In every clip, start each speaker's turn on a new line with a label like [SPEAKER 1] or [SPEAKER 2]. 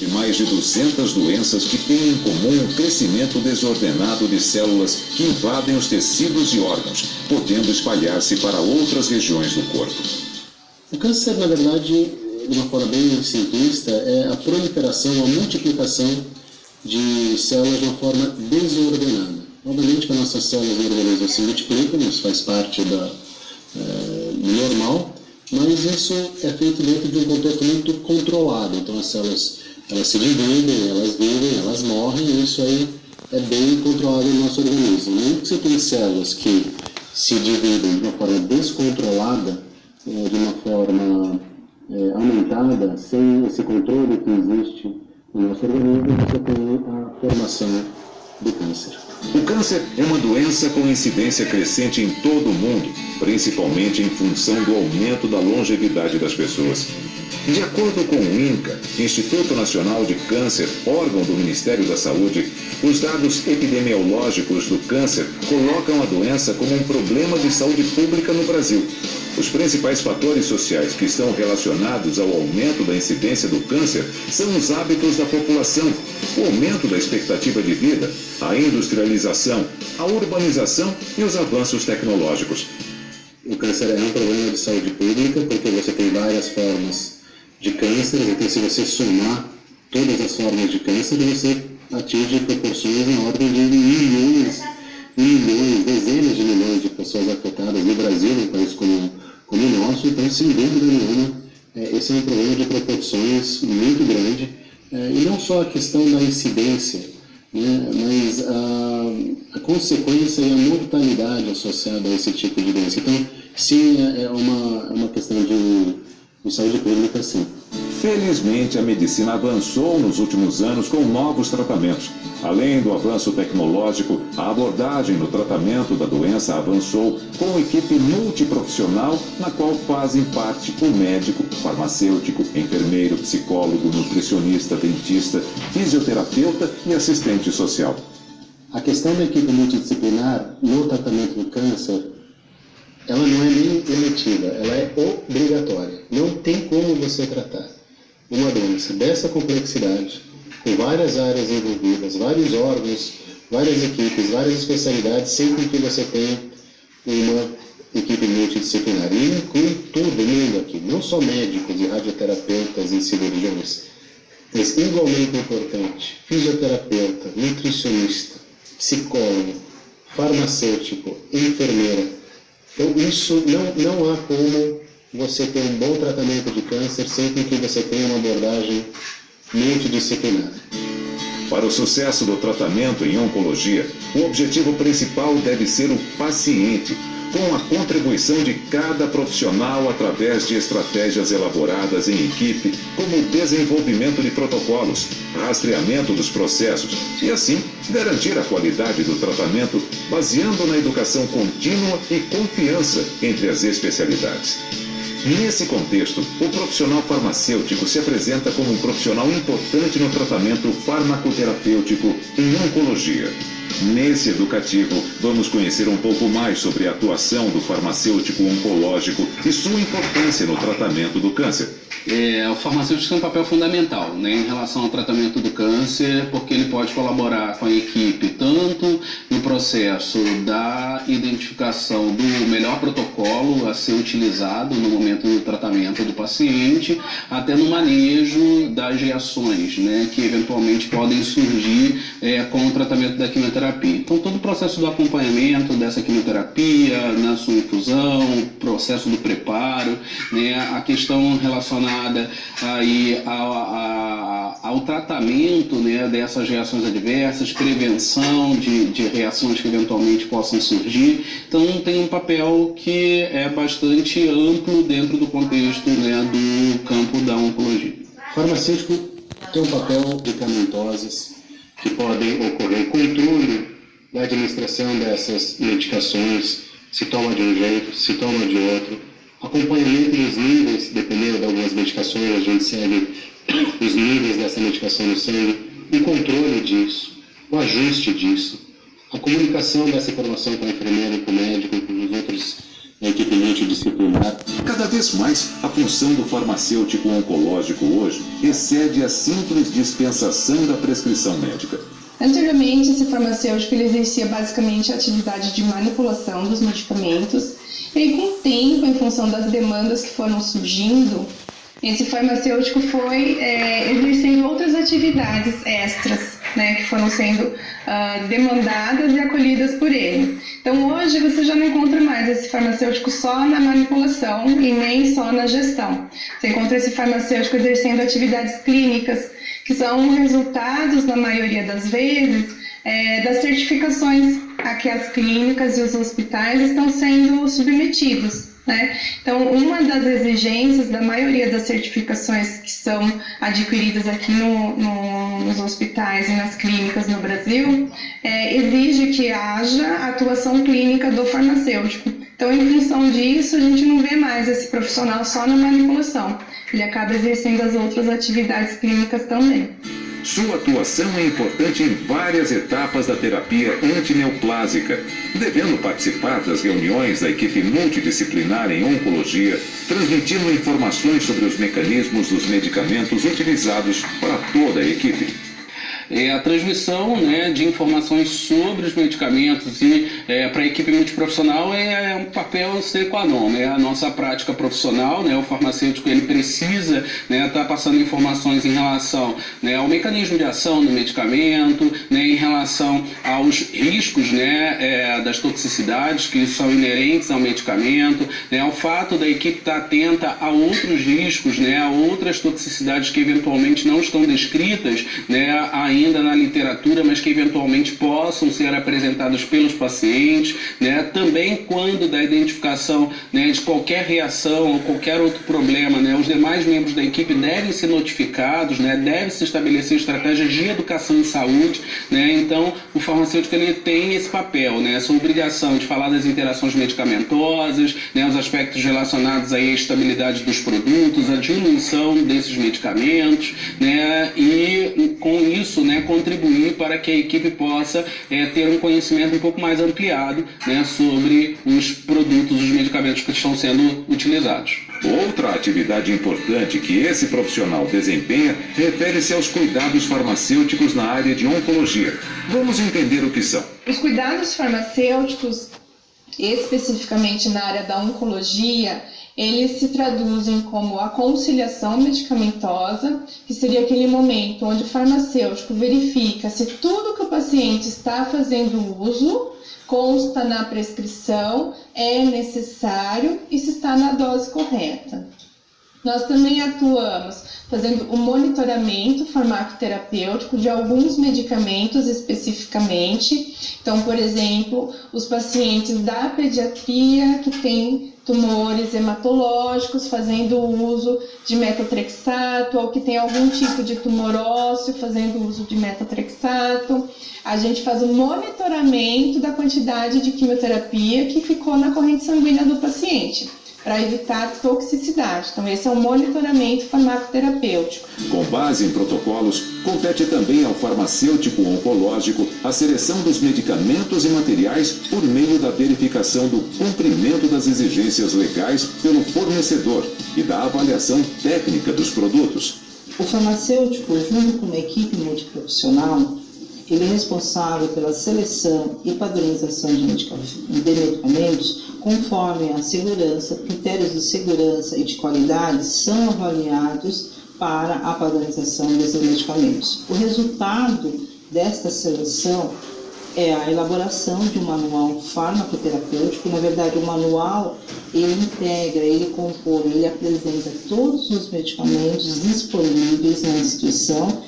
[SPEAKER 1] de mais de 200 doenças que têm em comum o crescimento desordenado de células que invadem os tecidos e órgãos, podendo espalhar-se para outras regiões do corpo.
[SPEAKER 2] O câncer, na verdade, de uma forma bem simplista, é a proliferação, a multiplicação de células de uma forma desordenada. Obviamente que as nossas células no organismo se multiplicam, isso faz parte do normal, mas isso é feito dentro de um contexto muito controlado. Então as células elas se dividem, elas vivem, elas morrem, e isso aí é bem controlado no nosso organismo. Mesmo que você tem células que se dividem de uma forma descontrolada, de uma forma aumentada, sem esse controle que existe no nosso organismo, você tem a formação do câncer.
[SPEAKER 1] O câncer é uma doença com incidência crescente em todo o mundo, principalmente em função do aumento da longevidade das pessoas. De acordo com o INCA, Instituto Nacional de Câncer, órgão do Ministério da Saúde, os dados epidemiológicos do câncer colocam a doença como um problema de saúde pública no Brasil. Os principais fatores sociais que estão relacionados ao aumento da incidência do câncer são os hábitos da população, o aumento da expectativa de vida, a industrialização, a urbanização e os avanços tecnológicos.
[SPEAKER 2] O câncer é um problema de saúde pública porque você tem várias formas de câncer, então se você somar todas as formas de câncer, você atinge proporções na ordem de milhões, dezenas de milhões de pessoas afetadas no Brasil, um país como o nosso. Então, sem dúvida nenhuma, esse é um problema de proporções muito grande, e não só a questão da incidência, né, mas a consequência e a mortalidade associada a esse tipo de doença. Então, sim, é uma questão de saúde pública, sim.
[SPEAKER 1] Felizmente, a medicina avançou nos últimos anos com novos tratamentos. Além do avanço tecnológico, a abordagem no tratamento da doença avançou com uma equipe multiprofissional na qual fazem parte o médico, farmacêutico, enfermeiro, psicólogo, nutricionista, dentista, fisioterapeuta e assistente social.
[SPEAKER 2] A questão da equipe multidisciplinar no tratamento do câncer, ela não é nem eletiva, ela é obrigatória. Não tem como você tratar uma doença dessa complexidade, com várias áreas envolvidas, vários órgãos, várias equipes, várias especialidades, sem que você tenha uma equipe multidisciplinar. E inclui todo mundo aqui, não só médicos e radioterapeutas e cirurgiões, mas igualmente importante, fisioterapeuta, nutricionista, psicólogo, farmacêutico, enfermeira. Então, isso não há como você ter um bom tratamento de câncer sem que você tenha uma abordagem multidisciplinar.
[SPEAKER 1] Para o sucesso do tratamento em oncologia, o objetivo principal deve ser o paciente, com a contribuição de cada profissional através de estratégias elaboradas em equipe, como o desenvolvimento de protocolos, rastreamento dos processos e, assim, garantir a qualidade do tratamento baseando na educação contínua e confiança entre as especialidades. Nesse contexto, o profissional farmacêutico se apresenta como um profissional importante no tratamento farmacoterapêutico em oncologia. Nesse educativo, vamos conhecer um pouco mais sobre a atuação do farmacêutico oncológico e sua importância no tratamento do câncer.
[SPEAKER 3] O farmacêutico tem um papel fundamental, né, em relação ao tratamento do câncer, porque ele pode colaborar com a equipe tanto no processo da identificação do melhor protocolo a ser utilizado no momento do tratamento do paciente, até no manejo das reações, né, que eventualmente podem surgir com o tratamento da quimioterapia. Então, todo o processo do acompanhamento dessa quimioterapia, na sua infusão, o processo do preparo, né, a questão relacionada aí ao tratamento, né, dessas reações adversas, prevenção de reações que eventualmente possam surgir. Então, tem um papel que é bastante amplo dentro do contexto, né, do campo da oncologia.
[SPEAKER 2] O farmacêutico tem um papel medicamentosas que podem ocorrer, controle da administração dessas medicações, se toma de um jeito, se toma de outro, acompanhamento dos níveis, dependendo de algumas medicações, a gente segue os níveis dessa medicação no sangue, o controle disso, o ajuste disso, a comunicação dessa informação com a enfermeira, com o médico, com os outros a equipe multidisciplinar.
[SPEAKER 1] Cada vez mais, a função do farmacêutico oncológico hoje excede a simples dispensação da prescrição médica.
[SPEAKER 4] Antigamente, esse farmacêutico ele exercia basicamente a atividade de manipulação dos medicamentos, e aí, com o tempo, em função das demandas que foram surgindo, esse farmacêutico foi exercendo outras atividades extras, né, que foram sendo demandadas e acolhidas por ele. Então, hoje, você já não encontra mais esse farmacêutico só na manipulação e nem só na gestão. Você encontra esse farmacêutico exercendo atividades clínicas, que são resultados, na maioria das vezes, das certificações a que as clínicas e os hospitais estão sendo submetidos, né? Então, uma das exigências da maioria das certificações que são adquiridas aqui nos hospitais e nas clínicas no Brasil, exige que haja atuação clínica do farmacêutico. Então, em função disso, a gente não vê mais esse profissional só na manipulação. Ele acaba exercendo as outras atividades clínicas também.
[SPEAKER 1] Sua atuação é importante em várias etapas da terapia antineoplásica, devendo participar das reuniões da equipe multidisciplinar em oncologia, transmitindo informações sobre os mecanismos dos medicamentos utilizados para toda a equipe.
[SPEAKER 3] A transmissão, né, de informações sobre os medicamentos e para a equipe multiprofissional é um papel sine qua non, né? A nossa prática profissional, né, o farmacêutico ele precisa, né, estar passando informações em relação, né, ao mecanismo de ação do medicamento, né, em relação aos riscos, né, das toxicidades que são inerentes ao medicamento, né, ao fato da equipe estar atenta a outros riscos, né, a outras toxicidades que eventualmente não estão descritas, né, ainda na literatura, mas que eventualmente possam ser apresentadas pelos pacientes, né? Também quando da identificação, né, de qualquer reação ou qualquer outro problema, né, os demais membros da equipe devem ser notificados, né, deve se estabelecer estratégias de educação em saúde, né? Então o farmacêutico ele tem esse papel, né, essa obrigação de falar das interações medicamentosas, né, os aspectos relacionados aí à estabilidade dos produtos, a diluição desses medicamentos, né, e com isso, né, contribuir para que a equipe possa ter um conhecimento um pouco mais ampliado, né, sobre os produtos, os medicamentos que estão sendo utilizados.
[SPEAKER 1] Outra atividade importante que esse profissional desempenha refere-se aos cuidados farmacêuticos na área de oncologia. Vamos entender o que são.
[SPEAKER 4] Os cuidados farmacêuticos, especificamente na área da oncologia, eles se traduzem como a conciliação medicamentosa, que seria aquele momento onde o farmacêutico verifica se tudo que o paciente está fazendo uso consta na prescrição, é necessário e se está na dose correta. Nós também atuamos fazendo o monitoramento farmacoterapêutico de alguns medicamentos especificamente. Então, por exemplo, os pacientes da pediatria que têm tumores hematológicos fazendo uso de metotrexato, ou que tem algum tipo de tumor ósseo fazendo uso de metotrexato. A gente faz o monitoramento da quantidade de quimioterapia que ficou na corrente sanguínea do paciente, para evitar toxicidade. Então, esse é o monitoramento farmacoterapêutico.
[SPEAKER 1] Com base em protocolos, compete também ao farmacêutico oncológico a seleção dos medicamentos e materiais por meio da verificação do cumprimento das exigências legais pelo fornecedor e da avaliação técnica dos produtos.
[SPEAKER 5] O farmacêutico, junto com uma equipe multiprofissional, ele é responsável pela seleção e padronização de medicamentos conforme a segurança, critérios de segurança e de qualidade são avaliados para a padronização desses medicamentos. O resultado desta seleção é a elaboração de um manual farmacoterapêutico. Na verdade, o manual ele integra, ele compõe, ele apresenta todos os medicamentos disponíveis na instituição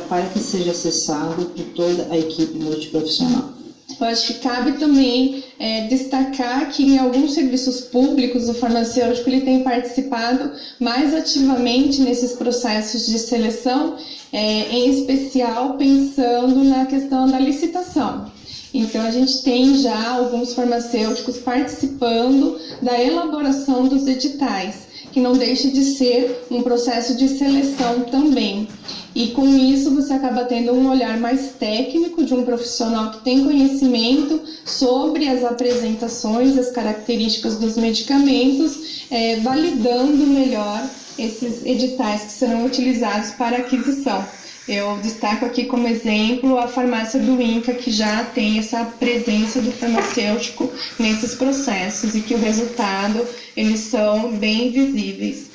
[SPEAKER 5] para que seja acessado por toda a equipe multiprofissional.
[SPEAKER 4] Eu acho que cabe também destacar que em alguns serviços públicos o farmacêutico ele tem participado mais ativamente nesses processos de seleção, em especial pensando na questão da licitação. Então a gente tem já alguns farmacêuticos participando da elaboração dos editais, que não deixe de ser um processo de seleção também. E com isso você acaba tendo um olhar mais técnico de um profissional que tem conhecimento sobre as apresentações, as características dos medicamentos, validando melhor esses editais que serão utilizados para aquisição. Eu destaco aqui como exemplo a farmácia do INCA, que já tem essa presença do farmacêutico nesses processos e que o resultado, eles são bem visíveis.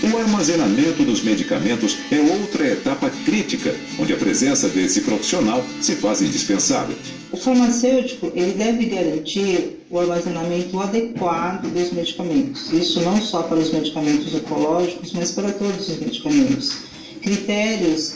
[SPEAKER 1] O armazenamento dos medicamentos é outra etapa crítica, onde a presença desse profissional se faz indispensável.
[SPEAKER 5] O farmacêutico, ele deve garantir o armazenamento adequado dos medicamentos. Isso não só para os medicamentos oncológicos, mas para todos os medicamentos. Critérios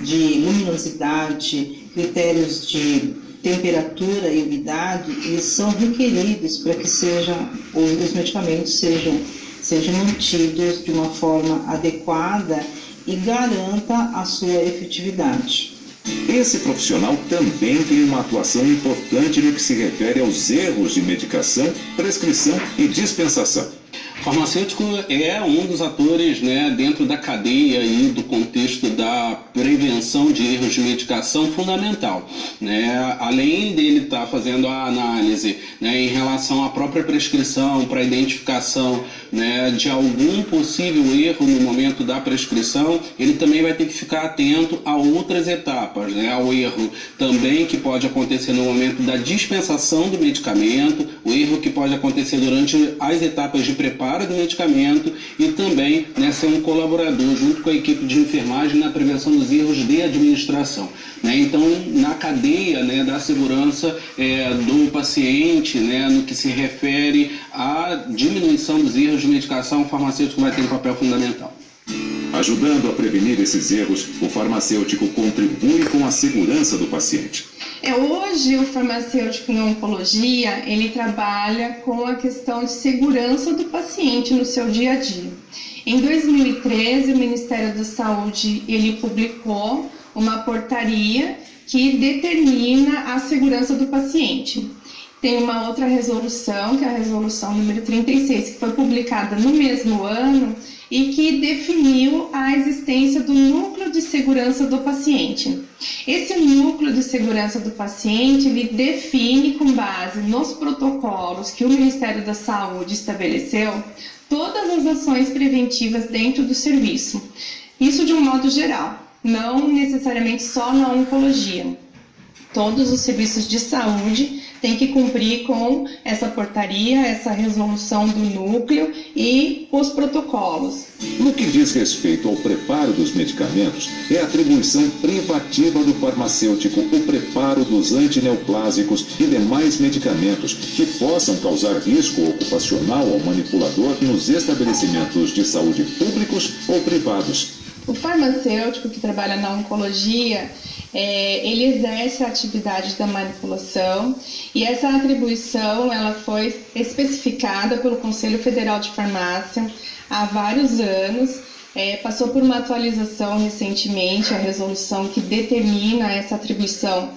[SPEAKER 5] de luminosidade, critérios de temperatura e umidade, eles são requeridos para que os medicamentos sejam mantidos de uma forma adequada e garanta a sua efetividade.
[SPEAKER 1] Esse profissional também tem uma atuação importante no que se refere aos erros de medicação, prescrição e dispensação.
[SPEAKER 3] O farmacêutico é um dos atores, né, dentro da cadeia e do contexto da prevenção de erros de medicação fundamental, né? Além dele estar fazendo a análise, né, em relação à própria prescrição, para a identificação, né, de algum possível erro no momento da prescrição, ele também vai ter que ficar atento a outras etapas, né, ao erro também que pode acontecer no momento da dispensação do medicamento, o erro que pode acontecer durante as etapas de preparo do medicamento e também, né, ser um colaborador junto com a equipe de enfermagem na prevenção dos erros de administração, né? Então, na cadeia, né, da segurança do paciente, né, no que se refere à diminuição dos erros de medicação, o farmacêutico vai ter um papel fundamental.
[SPEAKER 1] Ajudando a prevenir esses erros, o farmacêutico contribui com a segurança do paciente.
[SPEAKER 4] Hoje o farmacêutico em oncologia, ele trabalha com a questão de segurança do paciente no seu dia a dia. Em 2013, o Ministério da Saúde, ele publicou uma portaria que determina a segurança do paciente. Tem uma outra resolução, que é a resolução número 36, que foi publicada no mesmo ano e que definiu a existência do núcleo de segurança do paciente. Esse núcleo de segurança do paciente, ele define com base nos protocolos que o Ministério da Saúde estabeleceu todas as ações preventivas dentro do serviço. Isso de um modo geral, não necessariamente só na oncologia. Todos os serviços de saúde têm que cumprir com essa portaria, essa resolução do núcleo e os protocolos.
[SPEAKER 1] No que diz respeito ao preparo dos medicamentos, é atribuição privativa do farmacêutico o preparo dos antineoplásicos e demais medicamentos que possam causar risco ocupacional ao manipulador nos estabelecimentos de saúde públicos ou privados.
[SPEAKER 4] O farmacêutico que trabalha na oncologia, ele exerce a atividade da manipulação e essa atribuição ela foi especificada pelo Conselho Federal de Farmácia há vários anos, passou por uma atualização recentemente, a resolução que determina essa atribuição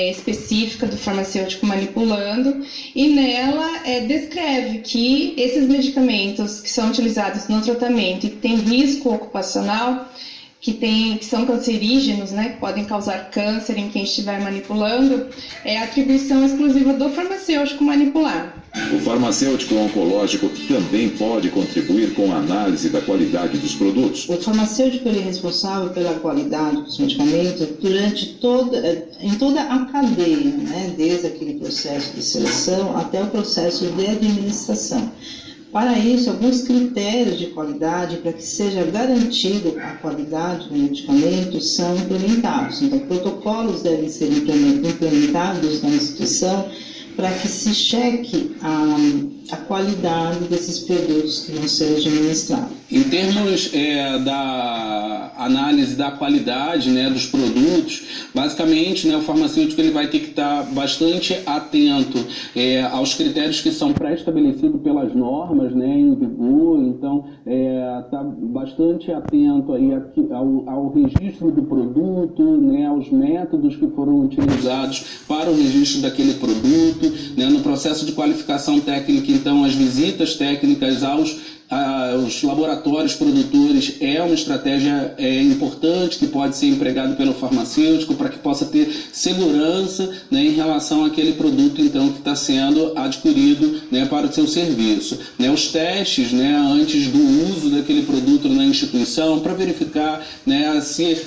[SPEAKER 4] específica do farmacêutico manipulando, e nela descreve que esses medicamentos que são utilizados no tratamento e que têm risco ocupacional, que são cancerígenos, né, que podem causar câncer em quem estiver manipulando, é atribuição exclusiva do farmacêutico manipular.
[SPEAKER 1] O farmacêutico oncológico também pode contribuir com a análise da qualidade dos produtos.
[SPEAKER 5] O farmacêutico é responsável pela qualidade dos medicamentos em toda a cadeia, né, desde aquele processo de seleção até o processo de administração. Para isso, alguns critérios de qualidade para que seja garantido a qualidade do medicamento são implementados. Então, protocolos devem ser implementados na instituição para que se cheque a qualidade desses produtos que vão ser administrados.
[SPEAKER 3] Em termos da análise da qualidade, né, dos produtos, basicamente, né, o farmacêutico ele vai ter que estar bastante atento aos critérios que são pré-estabelecidos pelas normas, né, em vigor. Então, está bastante atento aí ao registro do produto, né, aos métodos que foram utilizados para o registro daquele produto, né, no processo de qualificação técnica. Então, as visitas técnicas aos os laboratórios produtores é uma estratégia importante que pode ser empregada pelo farmacêutico para que possa ter segurança, né, em relação àquele produto então que está sendo adquirido, né, para o seu serviço. Né, os testes, né, antes do uso daquele produto na instituição para verificar, né, se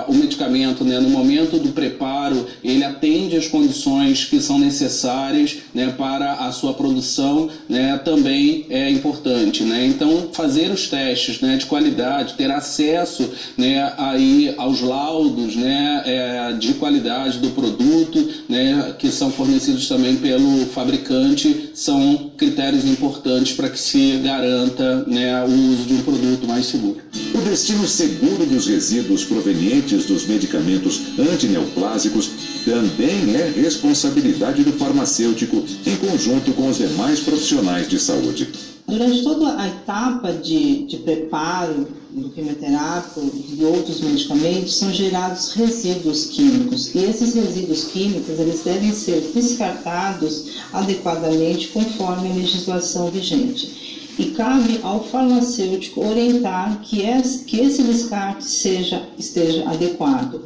[SPEAKER 3] o medicamento, né, no momento do preparo ele atende às condições que são necessárias, né, para a sua produção, né, também é importante, né? Então fazer os testes, né, de qualidade, ter acesso, né, aí aos laudos, né, de qualidade do produto, né, que são fornecidos também pelo fabricante, são critérios importantes para que se garanta, né, o uso de um produto mais seguro.
[SPEAKER 1] O destino seguro dos resíduos provenientes dos medicamentos antineoplásicos também é responsabilidade do farmacêutico em conjunto com os demais profissionais de saúde.
[SPEAKER 5] Durante toda a etapa de preparo do quimioterápico e outros medicamentos são gerados resíduos químicos e esses resíduos químicos eles devem ser descartados adequadamente conforme a legislação vigente. E cabe ao farmacêutico orientar que esse descarte esteja adequado,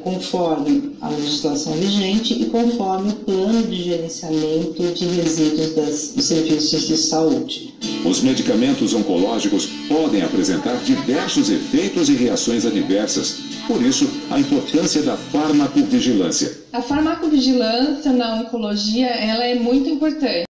[SPEAKER 5] conforme a legislação vigente e conforme o plano de gerenciamento de resíduos dos serviços de saúde.
[SPEAKER 1] Os medicamentos oncológicos podem apresentar diversos efeitos e reações adversas. Por isso, a importância da farmacovigilância.
[SPEAKER 4] A farmacovigilância na oncologia ela é muito importante.